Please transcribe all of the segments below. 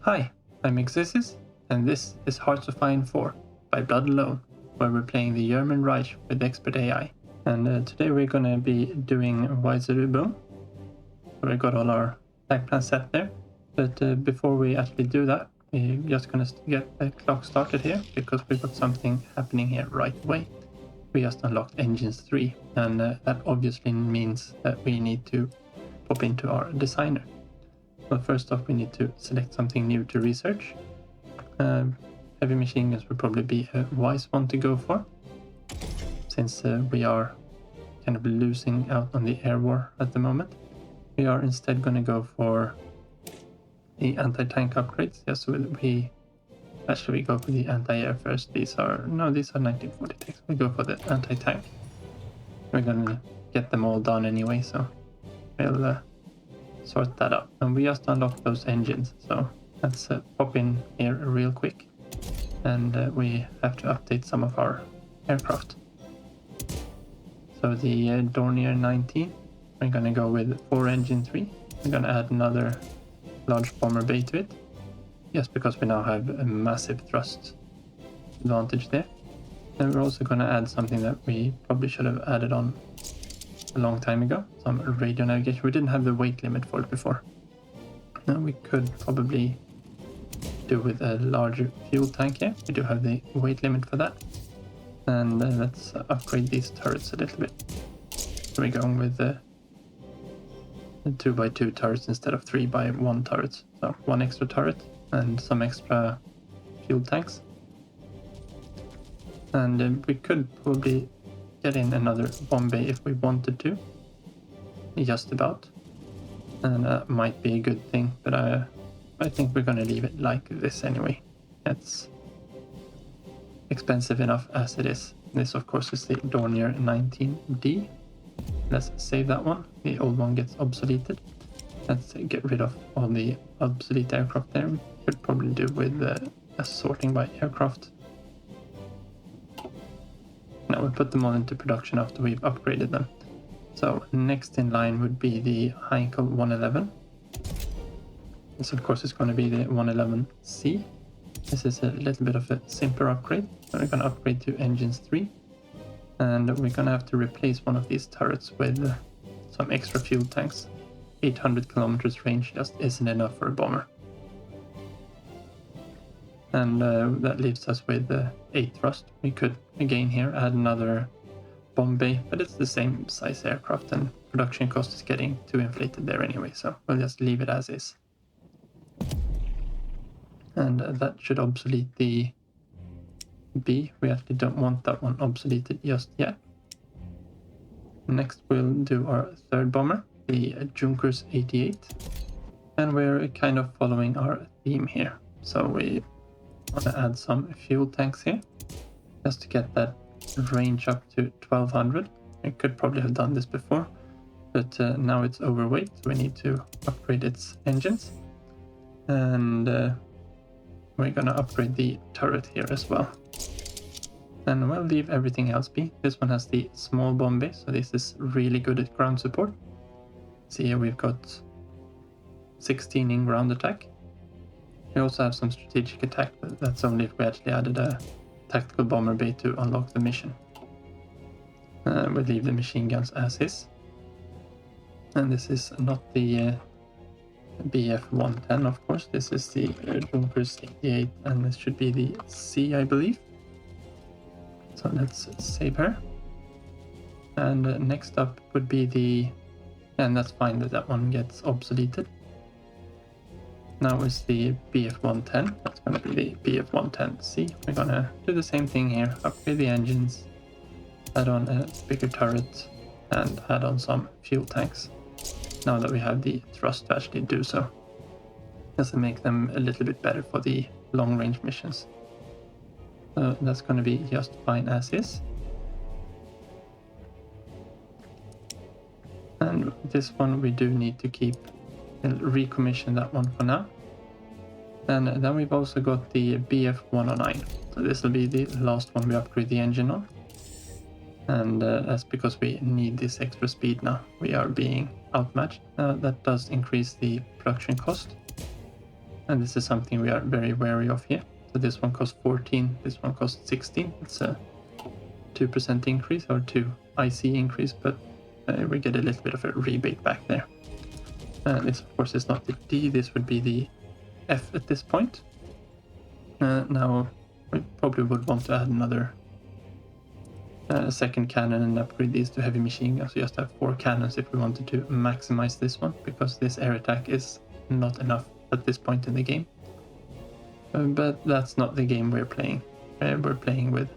Hi, I'm Peices, and this is Hearts of Iron 4 by Blood Alone, where we're playing the German Reich with expert AI. And today we're going to be doing Weserubung. So we got all our attack plans set there. But before we actually do that, we're just going to get the clock started here, because we've got something happening here right away. We just unlocked Engines 3, and that obviously means that we need to pop into our designer. Well, first off, we need to select something new to research. Heavy machine guns would probably be a wise one to go for, since we are kind of losing out on the air war at the moment. We are instead going to go for the anti-tank upgrades. Yes, so we go for the anti-air first. These are 1940 tanks. We go for the anti-tank. We're going to get them all done anyway, so we'll sort that up. And we just unlocked those engines, so let's pop in here real quick. And we have to update some of our aircraft. So the Dornier 19, we're going to go with 4 engine 3. We're going to add another large bomber bay to it, just because we now have a massive thrust advantage there. And we're also going to add something that we probably should have added on a long time ago, some radio navigation. We didn't have the weight limit for it before. Now we could probably do with a larger fuel tank here. We do have the weight limit for that. And let's upgrade these turrets a little bit. So we're going with the 2x2 turrets instead of 3x1 turrets. So 1 extra turret and some extra fuel tanks. And we could probably get in another bomb bay if we wanted to, just about, and that might be a good thing, but I think we're going to leave it like this anyway. It's expensive enough as it is. This of course is the Dornier 19D. Let's save that one. The old one gets obsoleted. Let's get rid of all the obsolete aircraft there. We could probably do with a sorting by aircraft. Now we'll put them all into production after we've upgraded them. So next in line would be the Heinkel 111. This of course is going to be the 111C. This is a little bit of a simpler upgrade. So we're going to upgrade to engines 3. And we're going to have to replace one of these turrets with some extra fuel tanks. 800 kilometers range just isn't enough for a bomber. And that leaves us with 8 thrust. We could again here add another bomb bay, but it's the same size aircraft and production cost is getting too inflated there anyway, so we'll just leave it as is. And that should obsolete the B. We actually don't want that one obsoleted just yet. Next we'll do our third bomber, the Junkers 88. And we're kind of following our theme here. So we want to add some fuel tanks here, just to get that range up to 1200. I could probably have done this before, but now it's overweight, so we need to upgrade its engines. And we're gonna upgrade the turret here as well. And we'll leave everything else be. This one has the small bomb bay, so this is really good at ground support. See here we've got 16 in ground attack. We also have some strategic attack, but that's only if we actually added a tactical bomber bay to unlock the mission. We'll leave the machine guns as is. And this is not the BF-110, of course. This is the Junkers 88, and this should be the C, I believe. So let's save her. And next up would be the... And that's fine that one gets obsoleted. Now is the BF-110. That's going to be the BF-110C. We're going to do the same thing here. Upgrade the engines, add on a bigger turret, and add on some fuel tanks. Now that we have the thrust to actually do so. Just to make them a little bit better for the long-range missions. So that's going to be just fine as is. And this one we do need to keep. We'll recommission that one for now. And then we've also got the BF-109. So this will be the last one we upgrade the engine on. And that's because we need this extra speed now. We are being outmatched. That does increase the production cost. And this is something we are very wary of here. So this one costs 14, this one costs 16. It's a 2% increase or 2 IC increase, but we get a little bit of a rebate back there. This of course is not the D, this would be the F at this point. Now we probably would want to add another second cannon and upgrade these to heavy machine guns. So just have 4 cannons if we wanted to maximize this one, because this air attack is not enough at this point in the game. But that's not the game we're playing. We're playing with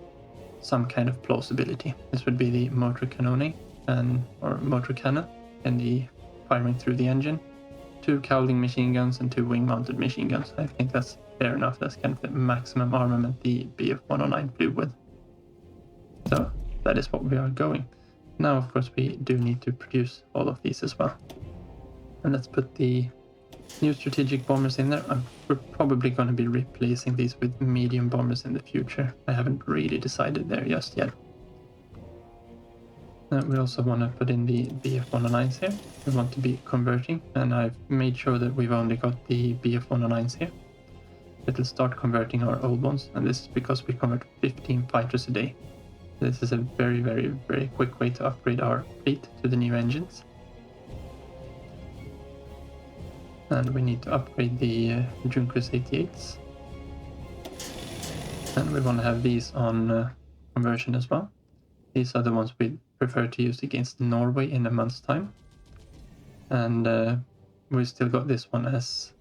some kind of plausibility. This would be the motor cannoning or motor cannon and the firing through the engine, 2 cowling machine guns and 2 wing-mounted machine guns. I think that's fair enough. That's kind of the maximum armament the BF-109 flew with. So that is what we are going. Now, of course, we do need to produce all of these as well. And let's put the new strategic bombers in there. We're probably going to be replacing these with medium bombers in the future. I haven't really decided there just yet. We also want to put in the BF-109s here. We want to be converting, and I've made sure that we've only got the BF-109s here. It'll start converting our old ones, and this is because we convert 15 fighters a day. This is a very, very, very quick way to upgrade our fleet to the new engines. And we need to upgrade the Junkers 88s. And we want to have these on conversion as well. These are the ones we prefer to use against Norway in a month's time. And we still got this one as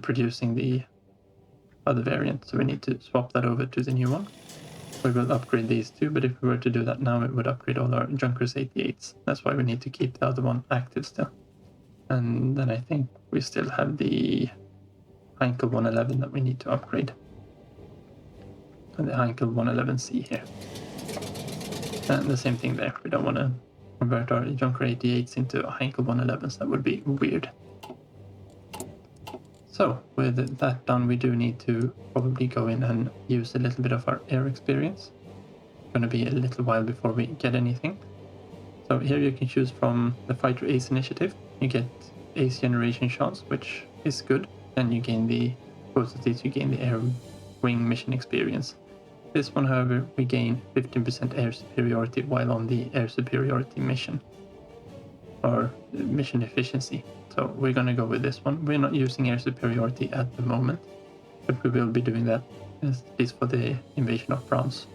producing the other variant, so we need to swap that over to the new one. We will upgrade these two, but if we were to do that now, it would upgrade all our Junkers 88s. That's why we need to keep the other one active still. And then I think we still have the Heinkel 111 that we need to upgrade. And the Heinkel 111C here. And the same thing there. We don't want to convert our Junker 88s into Heinkel 111s. That would be weird. So with that done, we do need to probably go in and use a little bit of our air experience. It's going to be a little while before we get anything. So here you can choose from the Fighter Ace initiative. You get Ace generation shots, which is good. And you gain both of these, you gain the air wing mission experience. This one, however, we gain 15% air superiority while on the air superiority mission. Or mission efficiency. So we're going to go with this one. We're not using air superiority at the moment, but we will be doing that, at least for the invasion of France.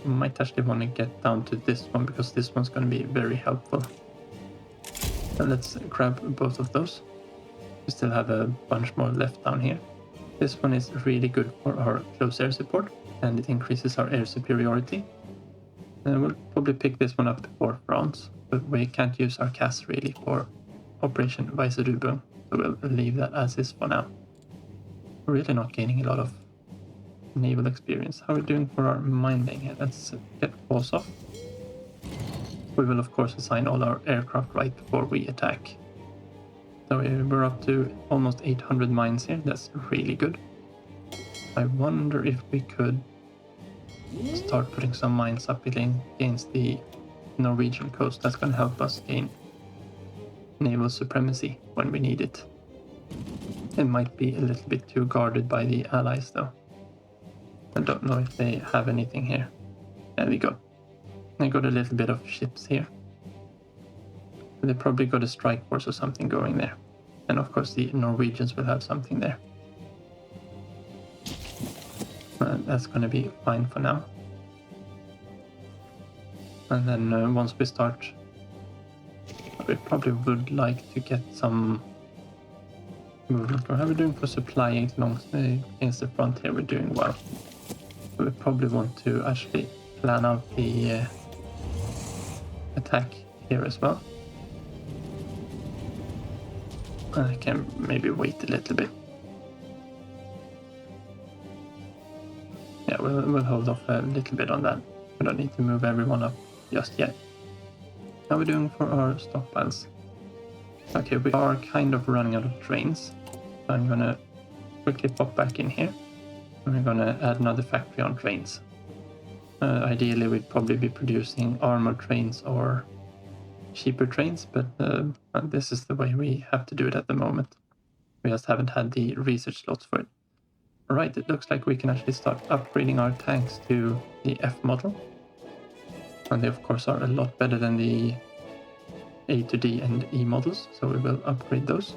Might actually want to get down to this one, because this one's going to be very helpful. So let's grab both of those. We still have a bunch more left down here. This one is really good for our close air support, and it increases our air superiority. We'll probably pick this one up before France, but we can't use our CAS really for Operation Weserubung, so we'll leave that as is for now. We're really not gaining a lot of naval experience. How are we doing for our mine laying here? Let's get pause off. We will of course assign all our aircraft right before we attack. So we're up to almost 800 mines here. That's really good. I wonder if we could start putting some mines up against the Norwegian coast. That's going to help us gain naval supremacy when we need it. It might be a little bit too guarded by the allies though. I don't know if they have anything here. There we go. They got a little bit of ships here. They probably got a strike force or something going there. And of course the Norwegians will have something there. That's going to be fine for now. And then once we start, we probably would like to get some movement. How are we doing for supplying against the front here? We're doing well. So we probably want to actually plan out the attack here as well. I can maybe wait a little bit. Yeah, we'll hold off a little bit on that. We don't need to move everyone up just yet. How are we doing for our stockpiles? Okay, we are kind of running out of trains. So I'm gonna quickly pop back in here. And we're gonna add another factory on trains. Ideally, we'd probably be producing armored trains or cheaper trains, but this is the way we have to do it at the moment. We just haven't had the research slots for it. Alright, it looks like we can actually start upgrading our tanks to the F model. And they of course are a lot better than the A to D and E models, so we will upgrade those.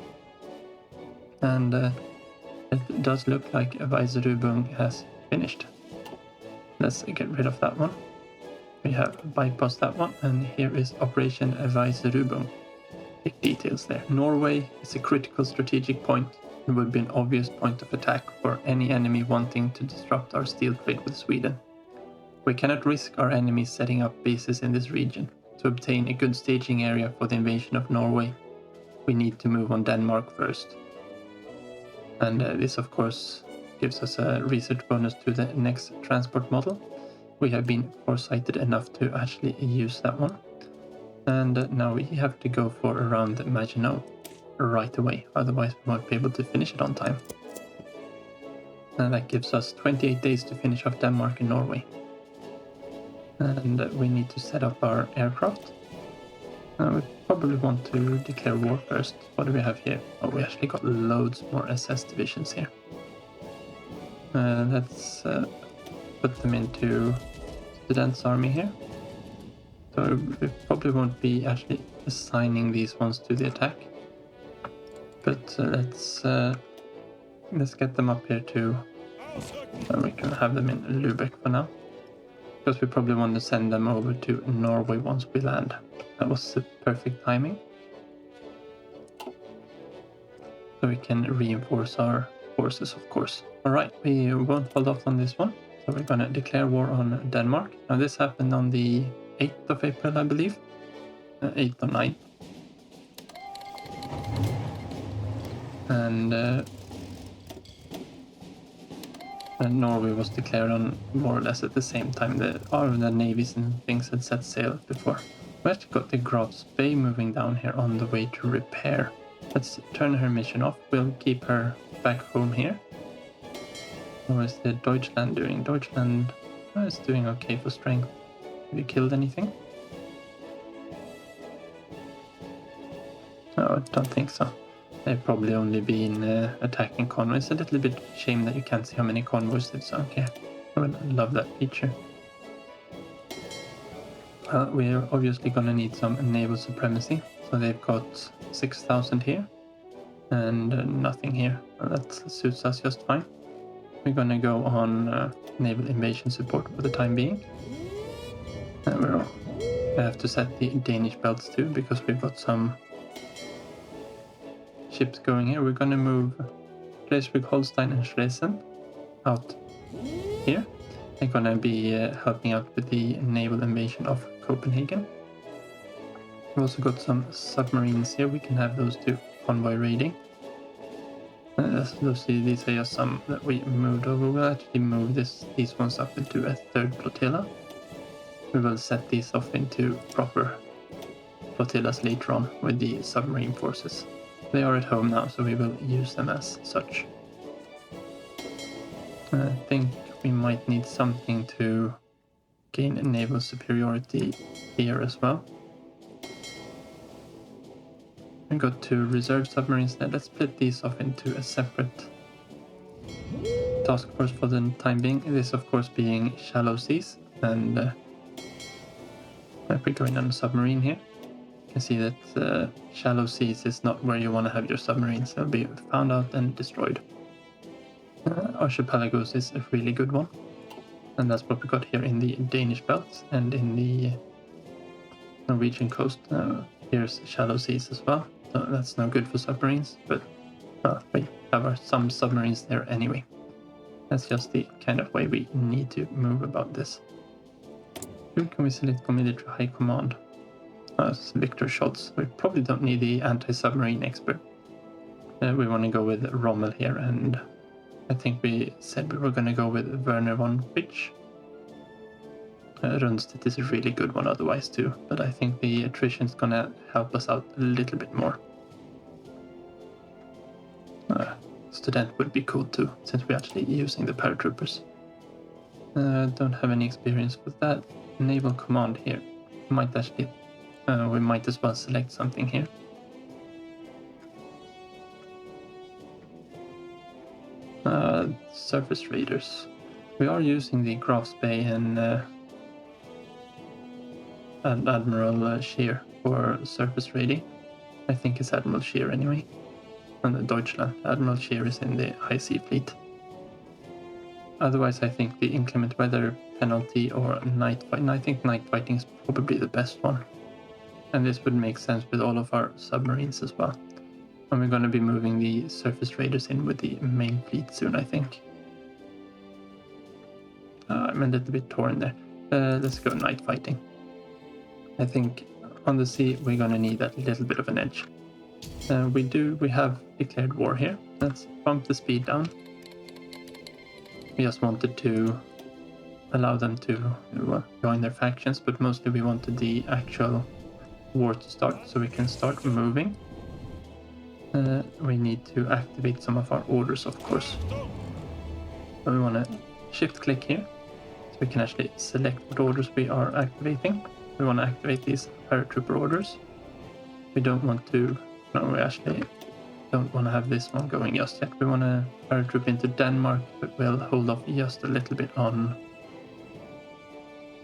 And it does look like Weserubung has finished. Let's get rid of that one. We have bypassed that one, and here is Operation Weserubung. Big details there. Norway is a critical strategic point and would be an obvious point of attack for any enemy wanting to disrupt our steel trade with Sweden. We cannot risk our enemies setting up bases in this region. To obtain a good staging area for the invasion of Norway, we need to move on Denmark first. And this of course gives us a research bonus to the next transport model. We have been foresighted enough to actually use that one. And now we have to go for around Maginot right away, otherwise we won't be able to finish it on time. And that gives us 28 days to finish off Denmark and Norway. And we need to set up our aircraft. We probably want to declare war first. What do we have here? Oh, we actually got loads more SS divisions here. Let's put them into Students' army here. So we probably won't be actually assigning these ones to the attack. But let's get them up here too. And we can have them in Lübeck for now. Because we probably want to send them over to Norway once we land. That was the perfect timing. So we can reinforce our forces, of course. Alright, we won't hold off on this one. So we're going to declare war on Denmark. Now this happened on the 8th of April, I believe. 8th or 9th. And Norway was declared on more or less at the same time. All of the navies and things had set sail before. We actually got the Graf's Bay moving down here on the way to repair. Let's turn her mission off. We'll keep her back home here. What is the Deutschland doing? Deutschland is doing okay for strength. Have you killed anything? No, I don't think so. They've probably only been attacking convoys. It's a little bit shame that you can't see how many convoys they've sunk here. I would love that feature. We're obviously going to need some naval supremacy. So they've got 6,000 here and nothing here. That suits us just fine. We're going to go on naval invasion support for the time being. We have to set the Danish belts too, because we've got some ships going here. We're going to move Schleswig-Holstein and Schlesien out here. They're going to be helping out with the naval invasion of Copenhagen. We've also got some submarines here. We can have those two convoy raiding. These are just some that we moved over. We'll actually move these ones up into a third flotilla. We will set these off into proper flotillas later on with the submarine forces. They are at home now, so we will use them as such. I think we might need something to gain naval superiority here as well. We got 2 reserve submarines there. Let's split these off into a separate task force for the time being. This, of course, being shallow seas. And if we go in on a submarine here, you can see that shallow seas is not where you want to have your submarines. They'll be found out and destroyed. Archipelagos is a really good one. And that's what we got here in the Danish belts and in the Norwegian coast. Here's shallow seas as well. So that's no good for submarines, but we have some submarines there anyway. That's just the kind of way we need to move about this. Who can we select for military high command? It's Victor Schultz. We probably don't need the anti-submarine expert. We want to go with Rommel here, and I think we said we were going to go with Werner von Fitch. Rundstedt is a really good one otherwise too, but I think the attrition is going to help us out a little bit more. Student would be cool too, since we're actually using the paratroopers. Don't have any experience with that. Naval command here. Might actually we might as well select something here. Surface raiders. We are using the Graf's Bay and Admiral Scheer for surface raiding. I think it's Admiral Scheer anyway. And the Deutschland. Admiral Scheer is in the High Sea Fleet. Otherwise, I think the inclement weather penalty or night fight. I think night fighting is probably the best one. And this would make sense with all of our submarines as well. And we're going to be moving the surface raiders in with the main fleet soon, I think. I'm a little bit torn there. Let's go night fighting. I think on the sea we're going to need that little bit of an edge. We have declared war here. Let's bump the speed down. We just wanted to allow them to join their factions, but mostly we wanted the actual war to start so we can start moving. We need to activate some of our orders, of course. So we want to shift click here so we can actually select what orders we are activating. We want to activate these paratrooper orders. We don't want to, no, we actually don't want to have this one going just yet. We want to paratroop into Denmark, but we'll hold off just a little bit on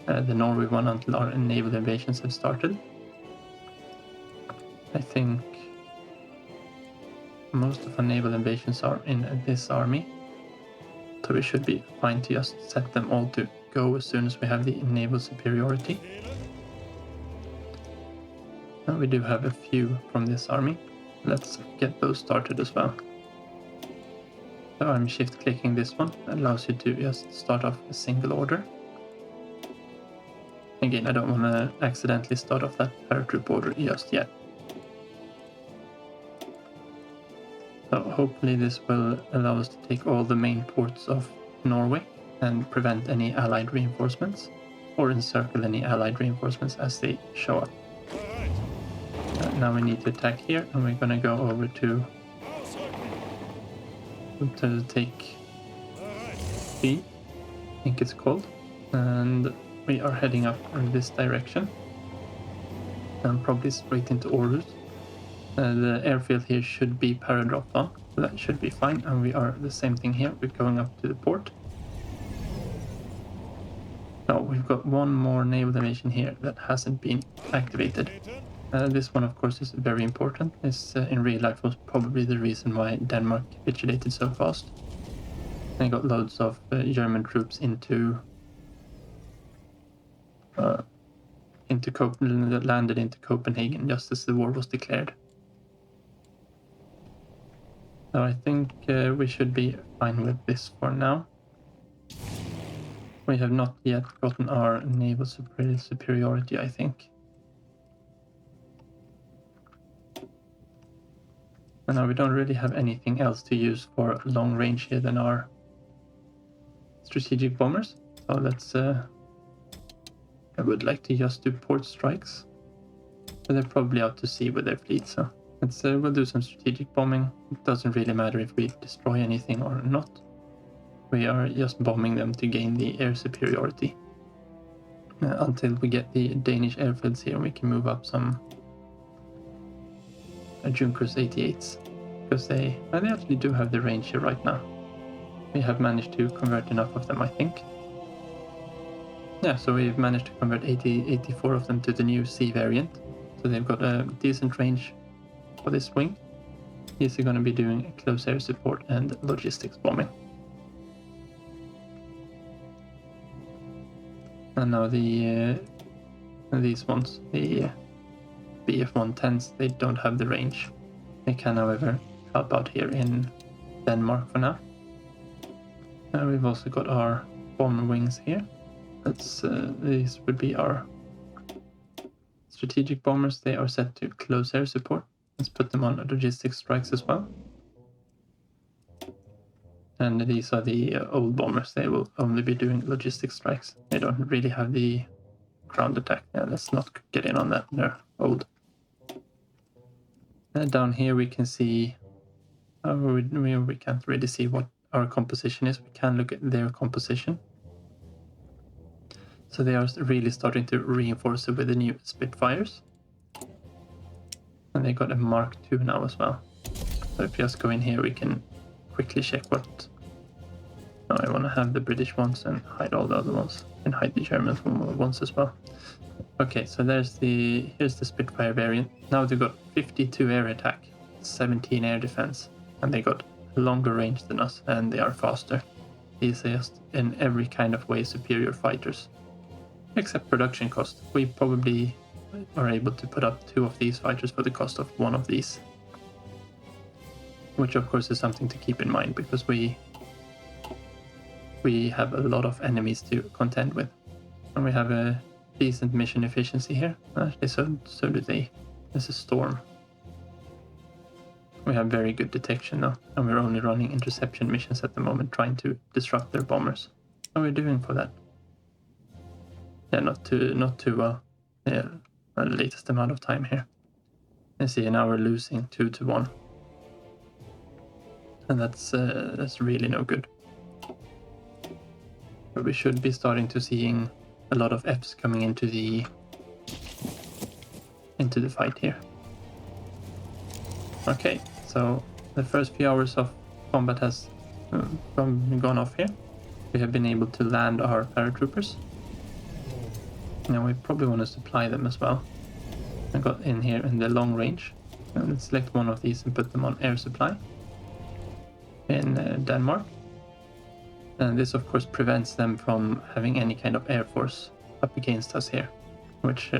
the Norway one until our naval invasions have started. I think most of our naval invasions are in this army, so we should be fine to just set them all to go as soon as we have the naval superiority. And we do have a few from this army. Let's get those started as well. So I'm shift clicking this one. That allows you to just start off a single order. Again, I don't want to accidentally start off that paratroop order just yet. So hopefully this will allow us to take all the main ports of Norway and prevent any allied reinforcements, or encircle any allied reinforcements as they show up. Now we need to attack here, and we're going to go over to take B, I think it's called, and we are heading up in this direction and probably straight into orders. The airfield here should be para-dropped on, so that should be fine, and we are the same thing here. We're going up to the port. Now we've got one more naval invasion here that hasn't been activated. This one, of course, is very important. This in real life was probably the reason why Denmark capitulated so fast. They got loads of German troops landed into Copenhagen just as the war was declared. So I think we should be fine with this for now. We have not yet gotten our naval superiority, I think. And now we don't really have anything else to use for long range here than our strategic bombers. So let's I would like to just do port strikes, but they're probably out to sea with their fleet, so we'll do some strategic bombing. It doesn't really matter if we destroy anything or not. We are just bombing them to gain the air superiority until we get the Danish airfields here, and we can move up some Junkers 88s, because they actually do have the range here right now. We have managed to convert enough of them, I think. Yeah, so we've managed to convert 84 of them to the new C variant. So they've got a decent range for this wing. These are going to be doing close air support and logistics bombing. And now these ones, the BF-110s, they don't have the range. They can, however, help out here in Denmark for now. We've also got our bomber wings here. These would be our strategic bombers. They are set to close air support. Let's put them on logistics strikes as well. And these are the old bombers. They will only be doing logistics strikes. They don't really have the ground attack. Yeah, let's not get in on that. They're old. Down here we can see, we can't really see what our composition is. We can look at their composition. So they are really starting to reinforce it with the new Spitfires. And they got a Mark II now as well. So if you just go in here, we can quickly check what... No, I want to have the British ones and hide all the other ones. And hide the German ones as well. Okay, so here's the Spitfire variant. Now they got 52 air attack, 17 air defense. And they got a longer range than us, and they are faster. These are just in every kind of way superior fighters. Except production cost. We probably are able to put up 2 of these fighters for the cost of 1 of these. Which of course is something to keep in mind, because we have a lot of enemies to contend with. And we have a decent mission efficiency here. Actually, so do they. There's a storm. We have very good detection though, and we're only running interception missions at the moment, trying to disrupt their bombers. How are we doing for that? Yeah, not too well. Yeah, the latest amount of time here. You see, now we're losing 2-1, and that's really no good. But we should be starting to seeing a lot of Fs coming into the fight here. Okay, so the first few hours of combat has gone off here. We have been able to land our paratroopers. Now we probably want to supply them as well. I got in here in the long range. And let's select one of these and put them on air supply in Denmark. And this of course prevents them from having any kind of air force up against us here, which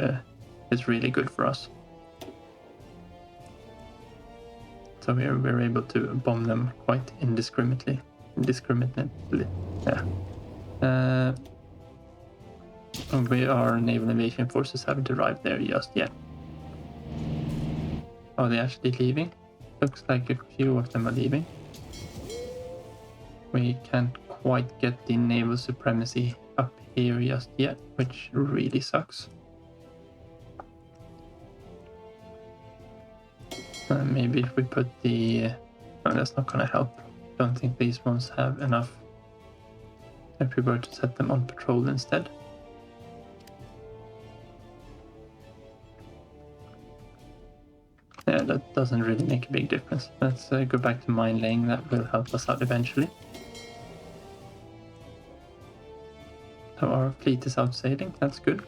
is really good for us. So we're able to bomb them quite indiscriminately. Yeah. Our naval invasion forces haven't arrived there just yet. Are they actually leaving? Looks like a few of them are leaving. We can't quite get the naval supremacy up here just yet, which really sucks. Maybe if we put the... No, that's not gonna help. Don't think these ones have enough. If we were to set them on patrol instead. Yeah, that doesn't really make a big difference. Let's go back to mine laying. That will help us out eventually. So our fleet is out sailing. That's good.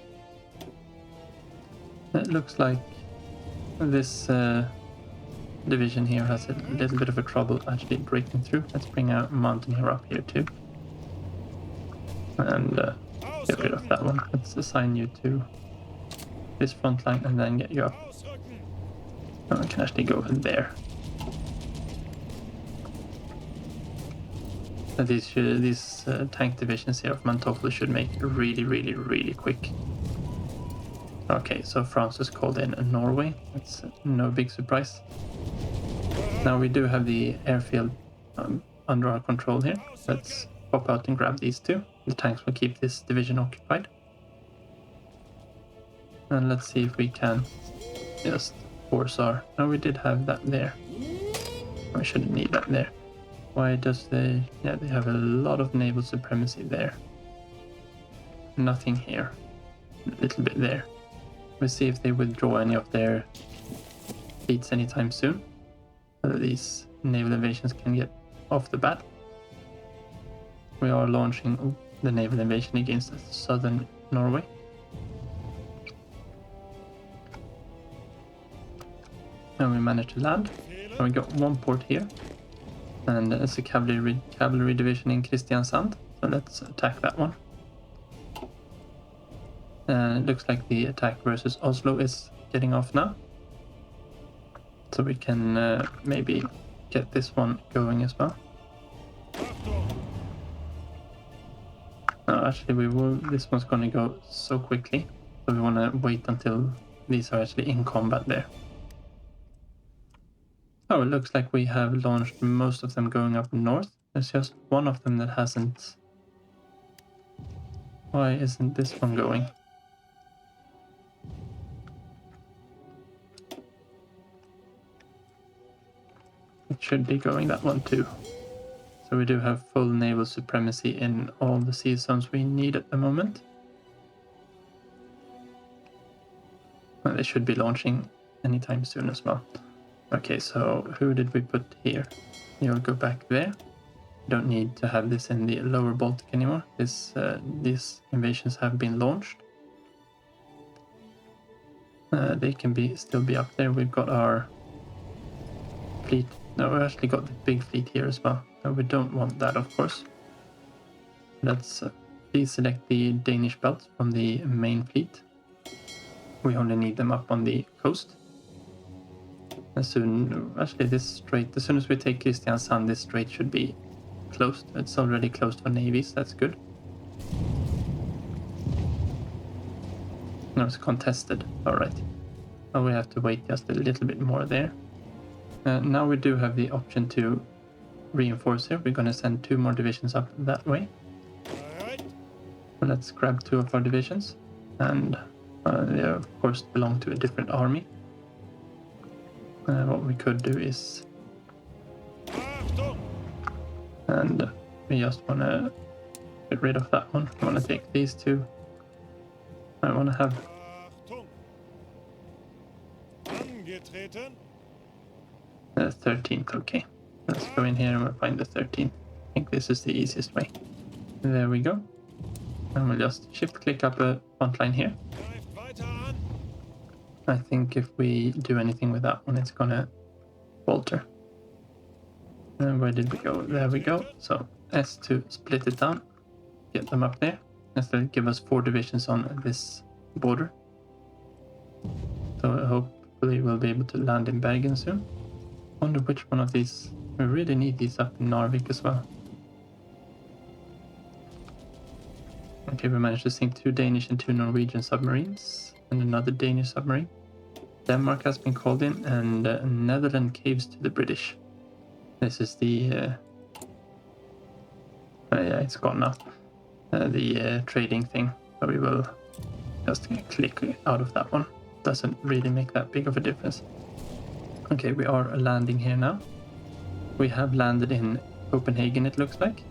It looks like this division here has a little bit of a trouble actually breaking through. Let's bring our mountaineer up here too. And get rid of that one. Let's assign you to this front line and then get you up. Oh, I can actually go in there. These tank divisions here of Manteuffel should make really quick. Okay, so France has called in Norway. That's no big surprise. Now we do have the airfield under our control here. Let's pop out and grab these two. The tanks will keep this division occupied. And let's see if we can just force our... No, we did have that there. We shouldn't need that there. Why does they... Yeah, they have a lot of naval supremacy there. Nothing here. A little bit there. We'll see if they withdraw any of their fleets anytime soon. So that these naval invasions can get off the bat. We are launching the naval invasion against southern Norway. And we managed to land. And we got one port here. And it's a cavalry division in Kristiansand. So let's attack that one. It looks like the attack versus Oslo is getting off now. So we can maybe get this one going as well. No, actually we will. This one's going to go so quickly. So we want to wait until these are actually in combat there. Oh, it looks like we have launched most of them going up north. There's just one of them that hasn't. Why isn't this one going? It should be going that one too. So we do have full naval supremacy in all the sea zones we need at the moment. Well, they should be launching anytime soon as well. Okay, so who did we put here? You'll go back there. Don't need to have this in the lower Baltic anymore. These invasions have been launched. They can still be up there. We've got our fleet. No, we actually got the big fleet here as well. No, we don't want that, of course. Let's please select the Danish belts from the main fleet. We only need them up on the coast. As soon as we take Kristiansand, this strait should be closed. It's already closed for navies, that's good. No, it's contested. Alright. Now we have to wait just a little bit more there. Now we do have the option to reinforce here. We're going to send 2 more divisions up that way. Let's grab 2 of our divisions. And they of course belong to a different army. What we could do is... And we just want to get rid of that one. I want to take these 2. I want to have... The 13th, okay. Let's go in here and we'll find the 13th. I think this is the easiest way. There we go. And we'll just shift click up a front line here. I think if we do anything with that one, it's gonna falter. And where did we go? There we go. So S to split it down, get them up there. This will give us 4 divisions on this border. So hopefully we'll be able to land in Bergen soon. Wonder which one of these. We really need these up in Narvik as well. Okay, we managed to sink 2 Danish and 2 Norwegian submarines and another Danish submarine. Denmark has been called in, and Netherlands caves to the British. This is the yeah, it's gone now. The trading thing. So we will just click out of that one. Doesn't really make that big of a difference. Okay, we are landing here now. We have landed in Copenhagen, it looks like.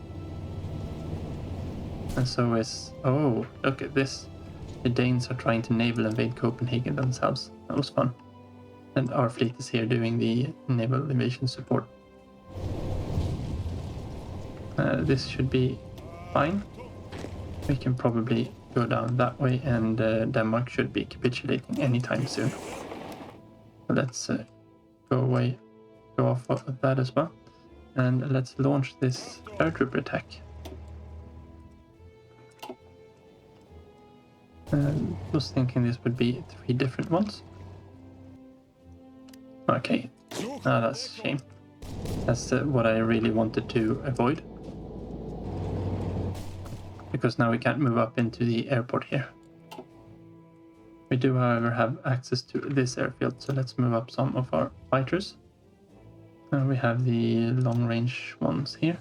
And so is... Oh, look at this. The Danes are trying to naval invade Copenhagen themselves. That was fun. And our fleet is here doing the naval invasion support. This should be fine. We can probably go down that way, and Denmark should be capitulating anytime soon. So let's go off of that as well. And let's launch this paratrooper attack. Was thinking this would be 3 different ones. Okay, that's a shame. That's what I really wanted to avoid. Because now we can't move up into the airport here. We do, however, have access to this airfield, so let's move up some of our fighters. We have the long-range ones here.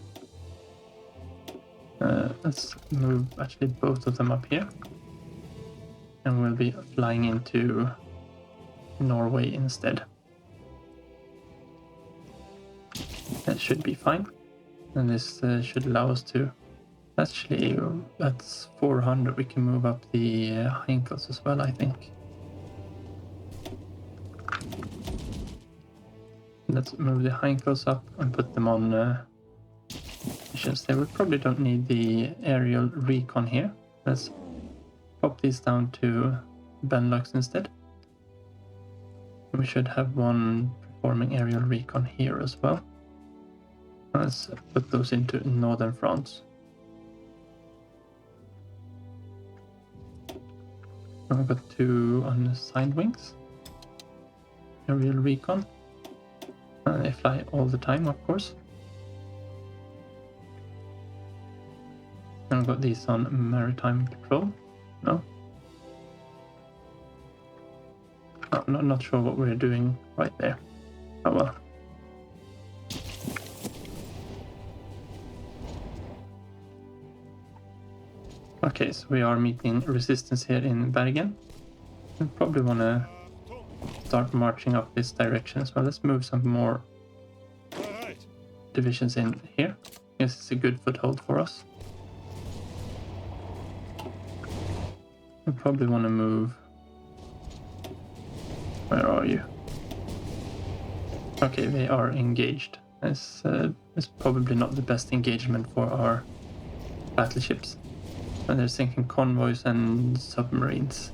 Let's move actually both of them up here. And we'll be flying into Norway instead. That should be fine. And this should allow us to... Actually, that's 400. We can move up the Heinkels as well, I think. Let's move the Heinkels up and put them on missions. They probably don't need the aerial recon here. Let's pop these down to Benelux instead. We should have one performing aerial recon here as well. Let's put those into northern France. I've got 2 unassigned wings. Aerial recon. They fly all the time, of course. And I've got these on maritime patrol. No. Oh, not sure what we're doing right there. Oh well. Okay, so we are meeting resistance here in Bergen. We probably want to start marching up this direction as well. Let's move some more divisions in here. This is a good foothold for us. We probably want to move... Where are you? Okay, they are engaged. It's probably not the best engagement for our battleships. And they're sinking convoys and submarines.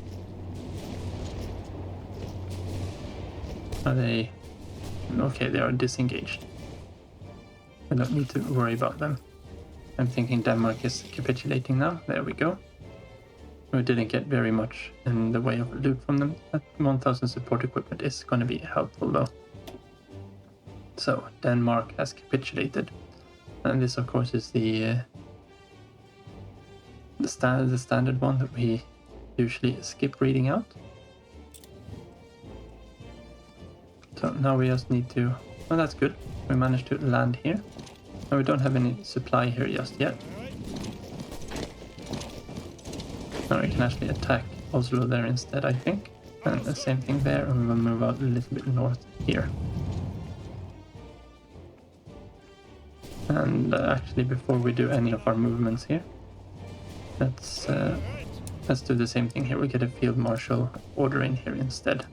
Are they... Okay, they are disengaged. I don't need to worry about them. I'm thinking Denmark is capitulating now. There we go. We didn't get very much in the way of loot from them. That 1000 support equipment is going to be helpful though. So Denmark has capitulated, and this of course is the standard one that we usually skip reading out. So now we just need to... Oh, that's good. We managed to land here. Now we don't have any supply here just yet. Now we can actually attack Oslo there instead, I think. And the same thing there, and we will move out a little bit north here. And actually, before we do any of our movements here, let's do the same thing here. We get a field marshal order in here instead.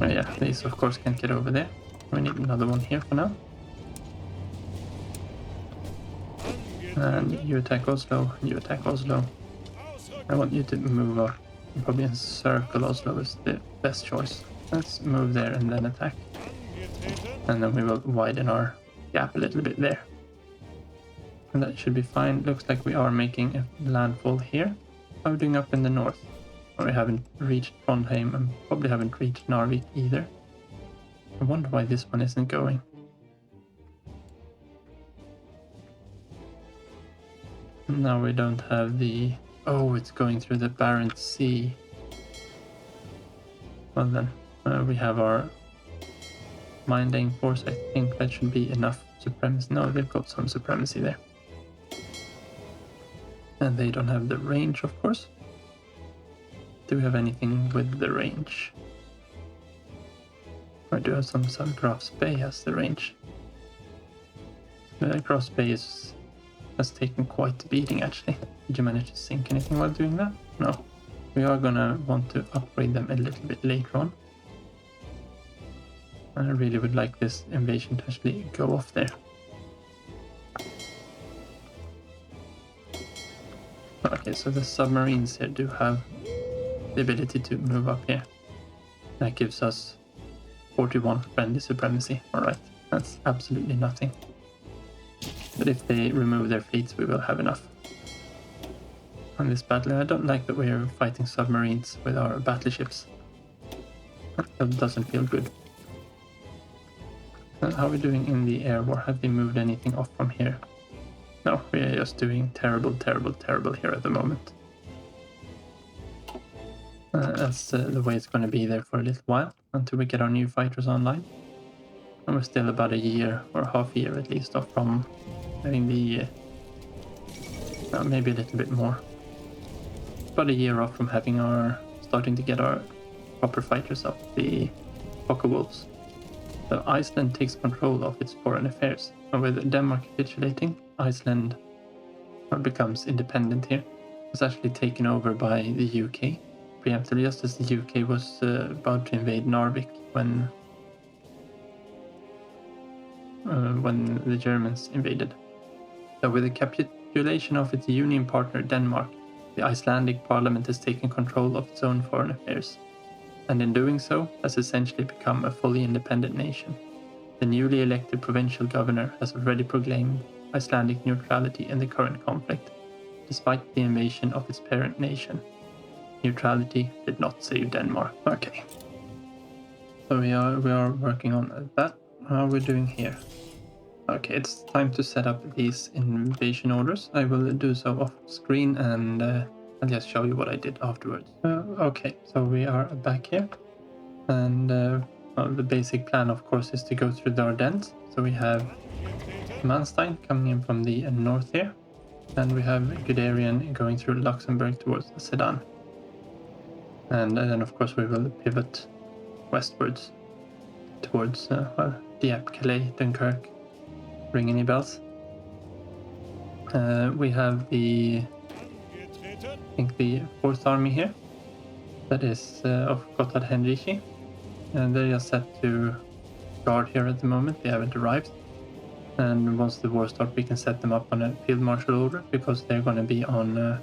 Oh yeah, these of course can't get over there. We need another one here for now. And you attack Oslo, you attack Oslo. I want you to move up. Probably encircle Oslo is the best choice. Let's move there and then attack. And then we will widen our gap a little bit there. And that should be fine. Looks like we are making a landfall here. How are we doing up in the north? Well, we haven't reached Trondheim and probably haven't reached Narvik either. I wonder why this one isn't going. Now we don't have the... Oh, it's going through the Barents Sea. Well then, we have our mine-laying force. I think that should be enough supremacy. No, they've got some supremacy there. And they don't have the range, of course. Do we have anything with the range? I do have some Graf's Bay has the range. Graf's Bay has taken quite the beating actually. Did you manage to sink anything while doing that? No. We are gonna want to upgrade them a little bit later on. I really would like this invasion to actually go off there. Okay, so the submarines here do have the ability to move up here. That gives us 41 friendly supremacy. Alright, that's absolutely nothing. But if they remove their fleets, we will have enough. On this battle, I don't like that we are fighting submarines with our battleships. That doesn't feel good. How are we doing in the air war? Have they moved anything off from here? No, we are just doing terrible, terrible, terrible here at the moment. That's the way it's going to be there for a little while, until we get our new fighters online. And we're still about a year, or half a year at least, off from having the... maybe a little bit more. About a year off from having starting to get our proper fighters up, the Poker Wolves. So Iceland takes control of its foreign affairs. And with Denmark capitulating, Iceland becomes independent here. It was actually taken over by the UK, preemptively, just as the UK was about to invade Narvik when the Germans invaded. So with the capitulation of its union partner Denmark, the Icelandic parliament has taken control of its own foreign affairs, and in doing so has essentially become a fully independent nation. The newly elected provincial governor has already proclaimed Icelandic neutrality in the current conflict, despite the invasion of its parent nation. Neutrality did not save Denmark. Okay. So we are working on that. How are we doing here? Okay, it's time to set up these invasion orders. I will do so off screen and I'll just show you what I did afterwards. Okay, so we are back here. And the basic plan, of course, is to go through the Ardennes. So we have Manstein coming in from the north here. And we have Guderian going through Luxembourg towards Sedan. And then, of course, we will pivot westwards towards Dieppe, Calais, Dunkirk. Ring any bells? We have the think the 4th army here, that is of Gotthard Henrici, and they are set to guard here at the moment. They haven't arrived, and once the war starts we can set them up on a field marshal order, because they're going to be on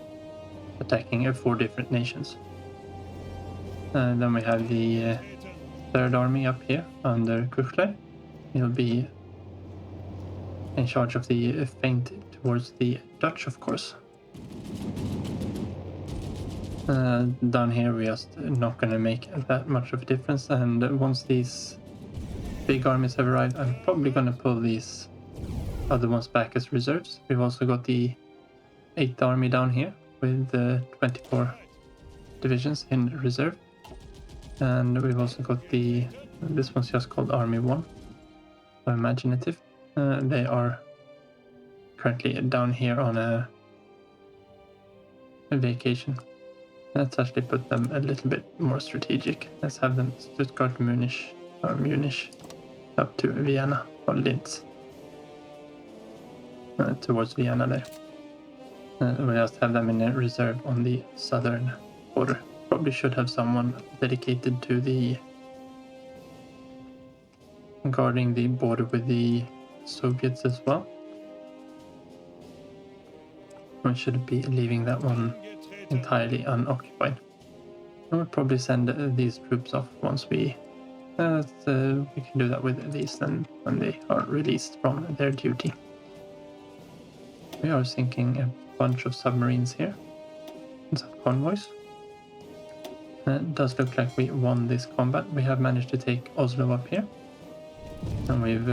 attacking 4 different nations. And then we have the 3rd army up here under Kuchler. He'll be in charge of the feint towards the Dutch, of course. Down here we are not going to make that much of a difference, and once these big armies have arrived, I'm probably going to pull these other ones back as reserves. We've also got the 8th army down here with 24 divisions in reserve, and we've also got this one's just called Army 1, so imaginative. They are currently down here on a vacation. Let's actually put them a little bit more strategic. Let's have them Stuttgart, Munich up to Vienna or Linz. Towards Vienna there. We just have them in a reserve on the southern border. Probably should have someone dedicated to the guarding the border with the Soviets as well. We shouldn't be leaving that one entirely unoccupied. I would probably send these troops off once we can do that with these then when they are released from their duty. We are sinking a bunch of submarines here and some convoys. It does look like we won this combat. We have managed to take Oslo up here, and we've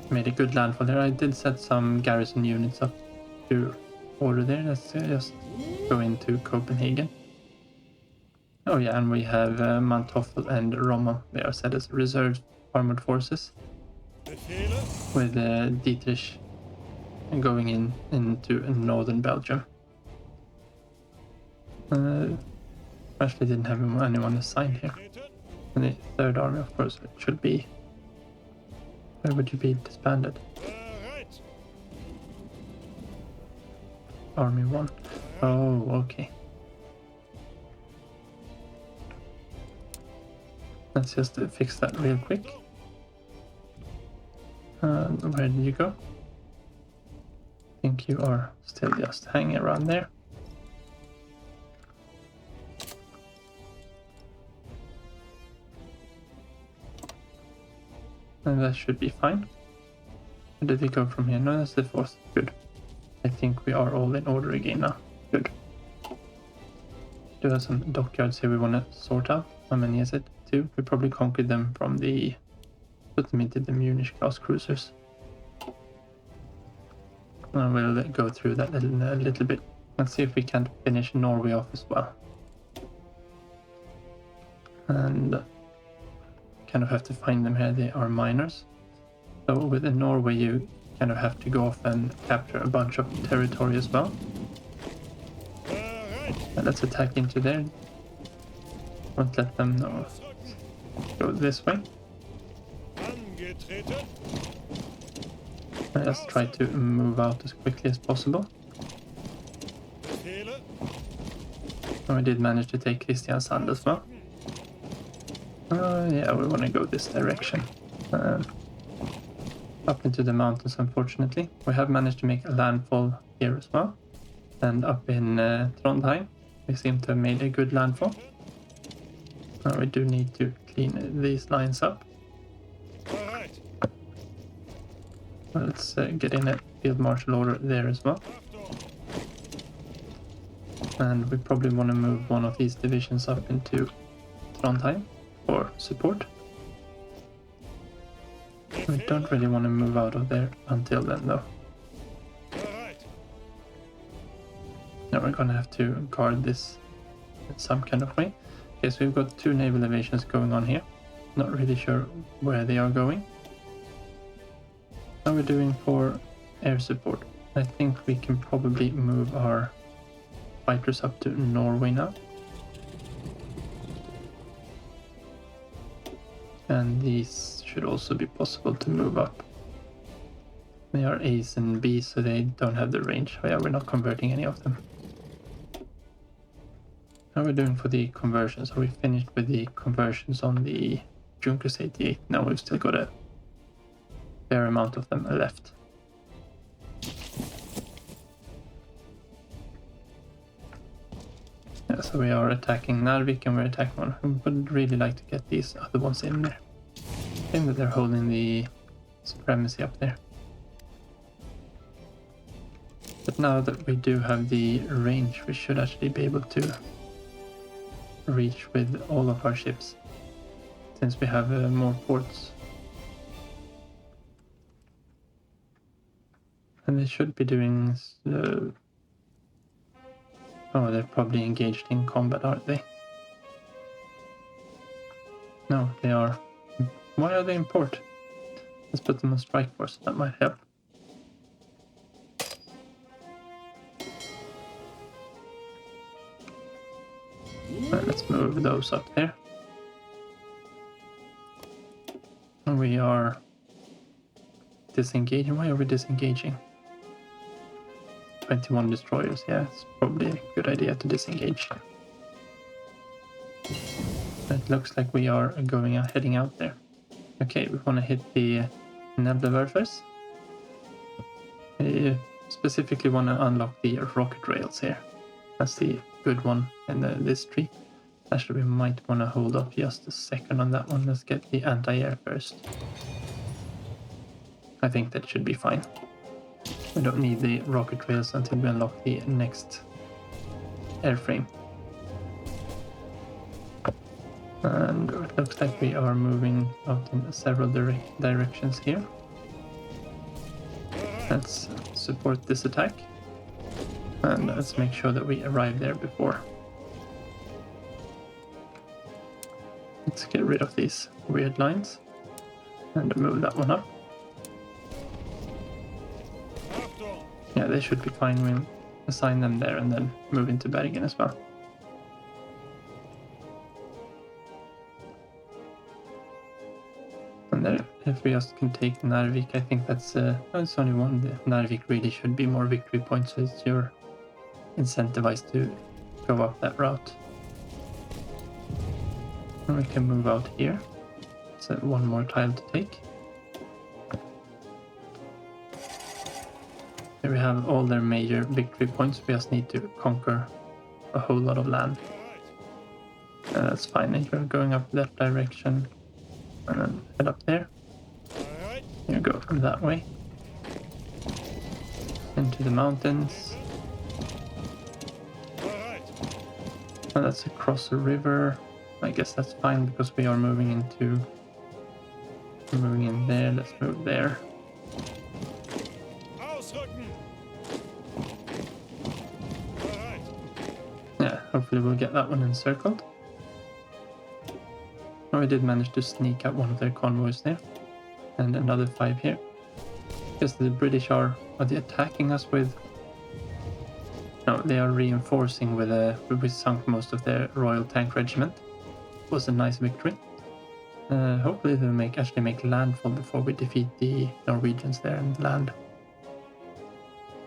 made a good landfall there. I did set some garrison units up to order there. Let's just go into Copenhagen. Oh yeah, and we have Manteuffel and Rommel. They are set as reserve armored forces, with Dietrich going into northern Belgium. Actually didn't have anyone assigned here. And the 3rd army, of course, it should be... Where would you be disbanded? Army 1. Oh, okay. Let's just fix that real quick. Where did you go? I think you are still just hanging around there. And that should be fine. Where did we go from here? No, that's the 4th. Good. I think we are all in order again now. Good. Do have some dockyards here we want to sort out. How many is it? 2. We probably conquered them from the... Put them into the Munich class cruisers. And we'll go through that in a little bit. Let's see if we can't finish Norway off as well. And kind of have to find them here. They are miners. So within Norway you kind of have to go off and capture a bunch of territory as well. And let's attack into there. Won't let them know. Go this way. Let's try to move out as quickly as possible. And we did manage to take Kristiansand as well. Yeah, we want to go this direction. Up into the mountains, unfortunately. We have managed to make a landfall here as well. And up in Trondheim, we seem to have made a good landfall. We do need to clean these lines up. Let's get in a field marshal order there as well. And we probably want to move one of these divisions up into Trondheim for support. We don't really want to move out of there until then though. Now we're gonna have to guard this in some kind of way. Okay, so we've got 2 naval invasions going on here. Not really sure where they are going. How are we doing for air support? I think we can probably move our fighters up to Norway now. And these should also be possible to move up. They are A's and B's, so they don't have the range. Oh yeah, we're not converting any of them. How are we doing for the conversions? Are we finished with the conversions on the Junkers 88? No, we've still got a fair amount of them left. Yeah, so we are attacking Narvik and we're attacking one. We would really like to get these other ones in there. I think that they're holding the supremacy up there. But now that we do have the range, we should actually be able to reach with all of our ships, since we have more ports. And they should be doing... Oh, they're probably engaged in combat, aren't they? No, they are. Why are they in port? Let's put them on strike force, that might help. Right, let's move those up there. And we are disengaging. Why are we disengaging? 21 destroyers, yeah, it's probably a good idea to disengage. It looks like we are heading out there. Okay, we want to hit the Nebelwerfers. We specifically want to unlock the rocket rails here. That's the good one in this tree. Actually, we might want to hold off just a second on that one. Let's get the anti-air first. I think that should be fine. We don't need the rocket rails until we unlock the next airframe. And it looks like we are moving out in several directions here. Let's support this attack. And let's make sure that we arrive there before. Let's get rid of these weird lines. And move that one up. Yeah, they should be fine. We'll assign them there and then move into Bergen as well. And there, if we just can take Narvik, I think that's it's only one. The Narvik really should be more victory points, so you're incentivized to go up that route. And we can move out here. So one more tile to take. Here we have all their major victory points. We just need to conquer a whole lot of land. And that's fine. And you're going up that direction. And then head up there. You go from that way. Into the mountains. And that's across a river. I guess that's fine because we are moving in there. Let's move there. Yeah, hopefully we'll get that one encircled. Oh, we did manage to sneak out one of their convoys there. And another 5 here. Because the British are they attacking us with... No, they are reinforcing with we sunk most of their Royal Tank Regiment. It was a nice victory. Hopefully they'll actually make landfall before we defeat the Norwegians there and land.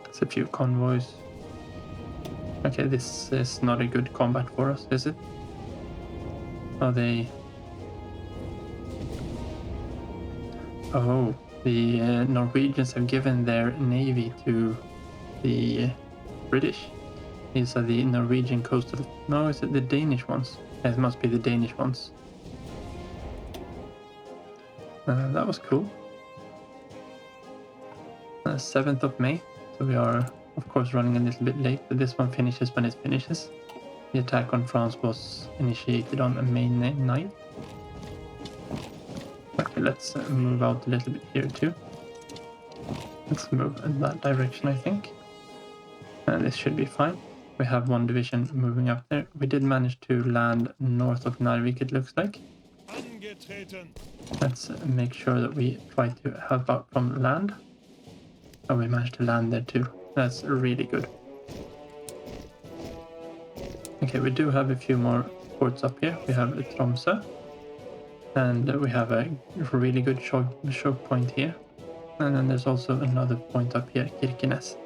It's a few convoys. Okay, this is not a good combat for us, is it? Oh, Oh, the Norwegians have given their navy to the British. These are the Norwegian coastal... No, is it the Danish ones? Yeah, it must be the Danish ones. That was cool. 7th of May. So we are, of course, running a little bit late, but this one finishes when it finishes. The attack on France was initiated on May 9th. Okay, let's move out a little bit here too. Let's move in that direction, I think. And this should be fine. We have one division moving up there. We did manage to land north of Narvik, it looks like. Let's make sure that we try to help out from land. Oh, we managed to land there too. That's really good. Okay, we do have a few more ports up here. We have Tromsø. And we have a really good choke point here. And then there's also another point up here, Kirkenes.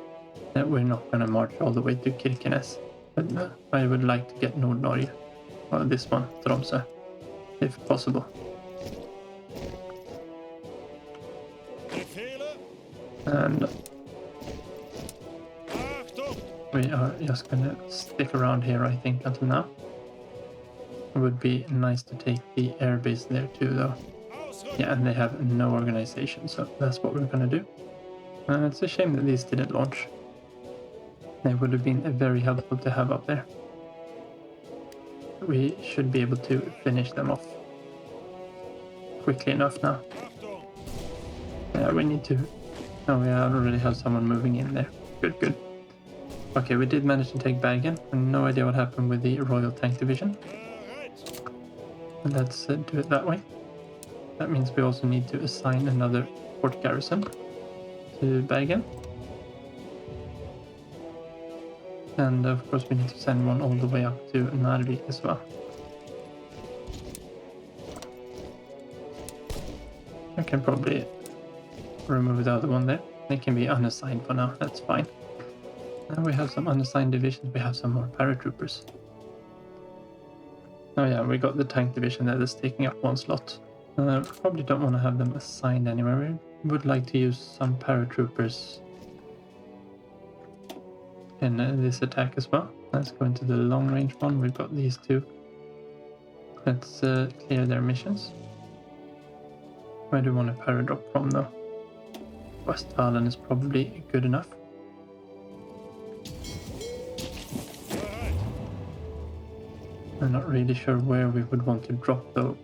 We're not going to march all the way to Kirkenes. But I would like to get Nord-Norge, or this one, Tromsø, if possible. And we are just gonna stick around here, I think, until now. It would be nice to take the airbase there too, though. Yeah, and they have no organization, so that's what we're gonna do. And it's a shame that these didn't launch. They would have been very helpful to have up there. We should be able to finish them off quickly enough now. Yeah, we need to... Oh, we already have someone moving in there. Good, good. Okay, we did manage to take Bergen. No idea what happened with the Royal Tank Division. Let's do it that way. That means we also need to assign another fort garrison to Bergen. And of course we need to send one all the way up to Narvik as well. I can probably remove the other one there. They can be unassigned for now, that's fine. Now we have some unassigned divisions, we have some more paratroopers. Oh yeah, we got the tank division that is taking up one slot. Probably don't want to have them assigned anywhere. We would like to use some paratroopers in this attack as well. Let's go into the long range one. We've got these two. Let's clear their missions. Where do we want a paradrop from though? Westfalen is probably good enough. I'm not really sure where we would want to drop though.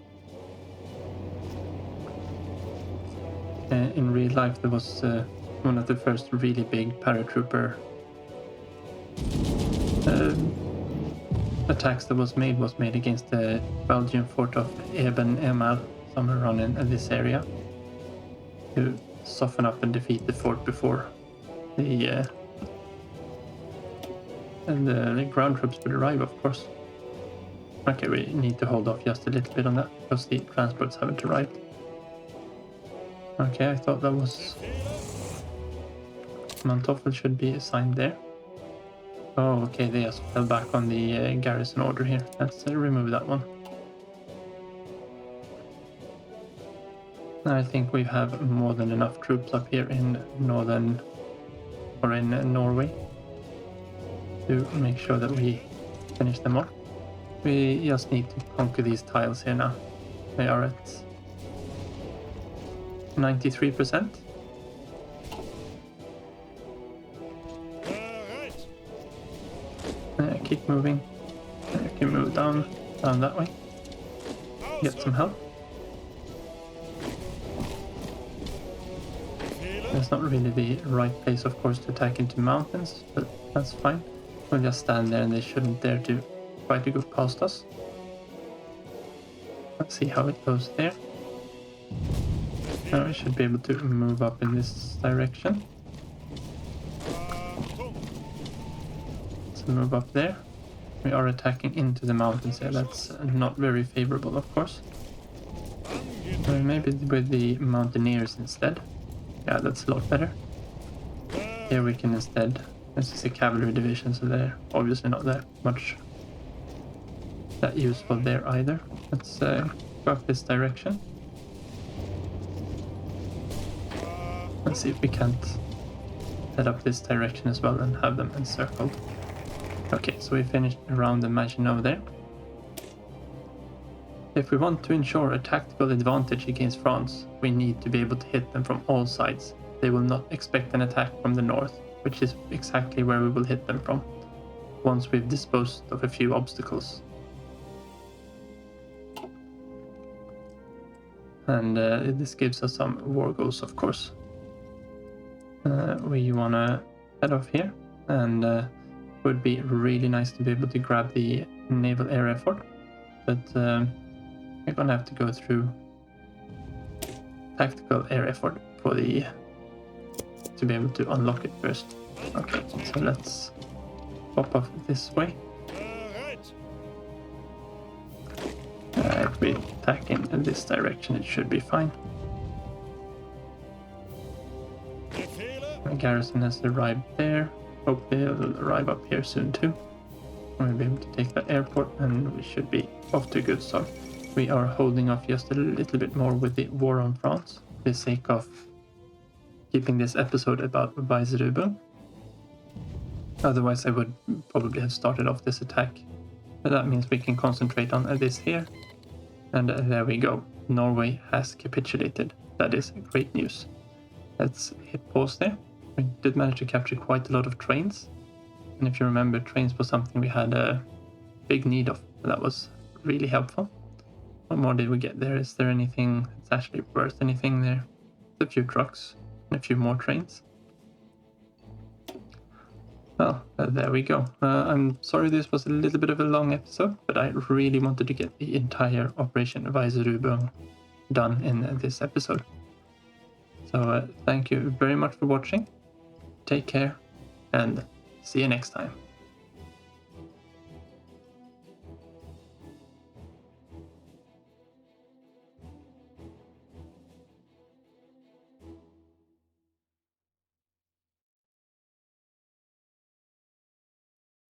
In real life there was one of the first really big paratrooper attacks that was made against the Belgian fort of Eben Emael, somewhere around in this area, to soften up and defeat the fort before the ground troops would arrive, of course. Okay, we need to hold off just a little bit on that because the transports haven't arrived. Okay, I thought that was... Mantoffel should be assigned there. Oh, okay, they just fell back on the garrison order here. Let's remove that one. I think we have more than enough troops up here in northern... or in Norway to make sure that we finish them off. We just need to conquer these tiles here now. They are at 93%. Keep moving. You can move down that way. Get some help. It's not really the right place, of course, to attack into mountains, but that's fine. We'll just stand there and they shouldn't dare to try to go past us. Let's see how it goes there. Now we should be able to move up in this direction. Let's move up there. We are attacking into the mountains here. That's not very favorable, of course. Maybe with the mountaineers instead. Yeah, that's a lot better. Here we can instead... This is a cavalry division, so they're obviously not that much that useful there either. Let's go up this direction. Let's see if we can't head up this direction as well and have them encircled. Okay, so we finished around the Maginot there. If we want to ensure a tactical advantage against France, we need to be able to hit them from all sides. They will not expect an attack from the north, which is exactly where we will hit them from, once we've disposed of a few obstacles. And this gives us some war goals, of course. We want to head off here, and it would be really nice to be able to grab the naval air effort, but we're going to have to go through tactical air effort for the to be able to unlock it first. Okay, so let's pop off this way. If we attack in this direction, it should be fine. The garrison has arrived there. Hope they'll arrive up here soon too. We'll be able to take that airport, and we should be off to a good start. We are holding off just a little bit more with the war on France for the sake of keeping this episode about Weserubung. Otherwise I would probably have started off this attack. But that means we can concentrate on this here. And there we go. Norway has capitulated. That is great news. Let's hit pause there. We did manage to capture quite a lot of trains. And if you remember, trains was something we had a big need of. That was really helpful. What more did we get there? Is there anything that's actually worth anything there? A few trucks and a few more trains. Well, there we go. I'm sorry this was a little bit of a long episode, but I really wanted to get the entire Operation Weserubung done in this episode. So thank you very much for watching. Take care and see you next time.